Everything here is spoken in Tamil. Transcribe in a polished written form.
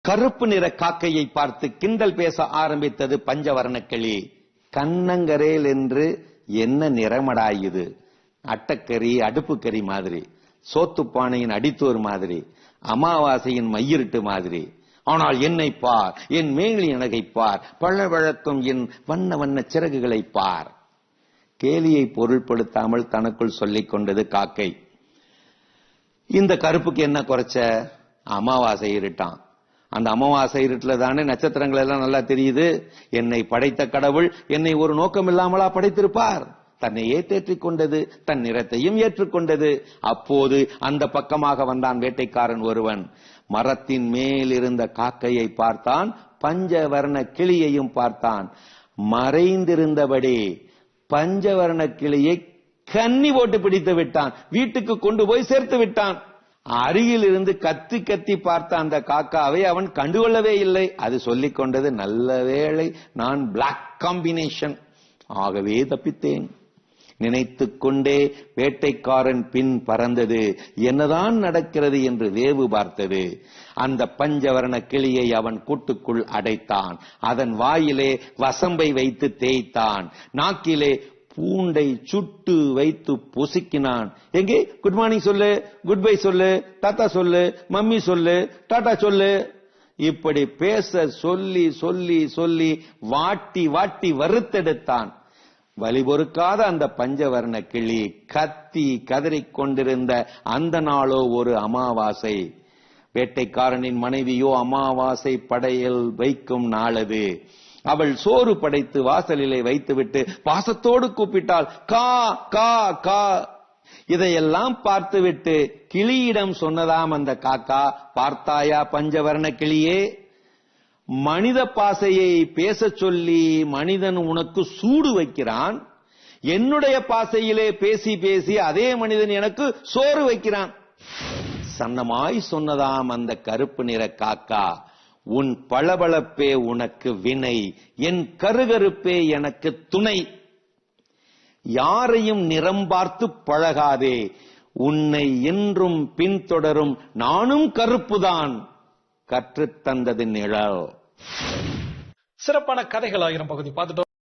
கருப்பு நிற காக்கையை பார்த்து கிண்டல் பேச ஆரம்பித்தது பஞ்சவர்ண கிளி. கண்ணங்கரேல் என்று என்ன நிறமடாயுது? அட்டக்கறி அடுப்புக்கறி மாதிரி, சோத்துப்பானையின் அடித்தோர் மாதிரி, அமாவாசையின் மையிருட்டு மாதிரி. ஆனால் என்னை பார், என் மேலி அழகை பார், பழவழக்கும் என் வண்ண வண்ண சிறகுகளை பார். கேலியை பொருள்படுத்தாமல் தனக்குள் சொல்லிக் கொண்டது காக்கை. இந்த கருப்புக்கு என்ன குறைச்ச? அமாவாசை இருட்டான். அந்த அமாவாசை இருட்டுல தானே நட்சத்திரங்கள் எல்லாம் நல்லா தெரியுது. என்னை படைத்த கடவுள் என்னை ஒரு நோக்கம் இல்லாமலா படைத்திருப்பார்? தன்னையே தேற்றிக் கொண்டது, தன் நிறத்தையும் ஏற்றுக்கொண்டது. அப்போது அந்த பக்கமாக வந்தான் வேட்டைக்காரன் ஒருவன். மரத்தின் மேல் இருந்த காக்கையை பார்த்தான், பஞ்சவர்ண கிளியையும் பார்த்தான். மறைந்திருந்தபடி பஞ்சவர்ண கிளியை கன்னி போட்டு பிடித்து விட்டான். வீட்டுக்கு கொண்டு போய் சேர்த்து விட்டான். அருகில் இருந்து கத்தி கத்தி பார்த்த அந்த காக்காவை அவன் கண்டுகொள்ளவே இல்லை. அது சொல்லிக் கொண்டது, நல்ல வேளை நான் பிளாக் காம்பினேஷன், ஆகவே தப்பித்தேன். நினைத்துக் கொண்டே வேட்டைக்காரன் பின் பறந்தது. என்னதான் நடக்கிறது என்று வேவு பார்த்தது. அந்த பஞ்சவர்ண கிளியை அவன் கூட்டுக்குள் அடைத்தான். அதன் வாயிலே வசம்பை வைத்து தேய்த்தான். நாக்கிலே பூண்டை சுட்டு வைத்து பொசுக்கினான். எங்கே குட் மார்னிங் சொல்லு, குட் பை சொல்லு, தாத்தா சொல்லு, மம்மி சொல்லு, டாடா சொல்லு. இப்படி பேச சொல்லி சொல்லி சொல்லி வாட்டி வாட்டி வறுத்தெடுத்தான். வலி பொறுக்காத அந்த பஞ்சவர்ண கிளி கத்தி கதறிக் கொண்டிருந்த அந்த நாளோ ஒரு அமாவாசை. வேட்டைக்காரனின் மனைவியோ அமாவாசை படையல் வைக்கும் நாளது. அவள் சோறு படைத்து வாசலிலே வைத்துவிட்டு பாசத்தோடு கூப்பிட்டாள், கா கா கா. இதையெல்லாம் பார்த்துவிட்டு கிளியிடம் சொன்னதாம் அந்த காக்கா, பார்த்தாயா பஞ்சவர்ண கிளியே, மனித பாசையை பேச சொல்லி மனிதன் உனக்கு சூடு வைக்கிறான். என்னுடைய பாசையிலே பேசி பேசி அதே மனிதன் எனக்கு சோறு வைக்கிறான். சன்னமாய் சொன்னதாம் அந்த கருப்பு நிற காக்கா, உன் பளபளப்பே உனக்கு வினை, என் கருகருப்பே எனக்கு துணை. யாரையும் நிறம் பார்த்து பழகாதே, உன்னை என்றும் பின்தொடரும் நானும் கருப்புதான், கற்றுத்தந்தது நிழல். சிறப்பான கதைகள் 1000 பகுதி பார்த்துட்டோம்.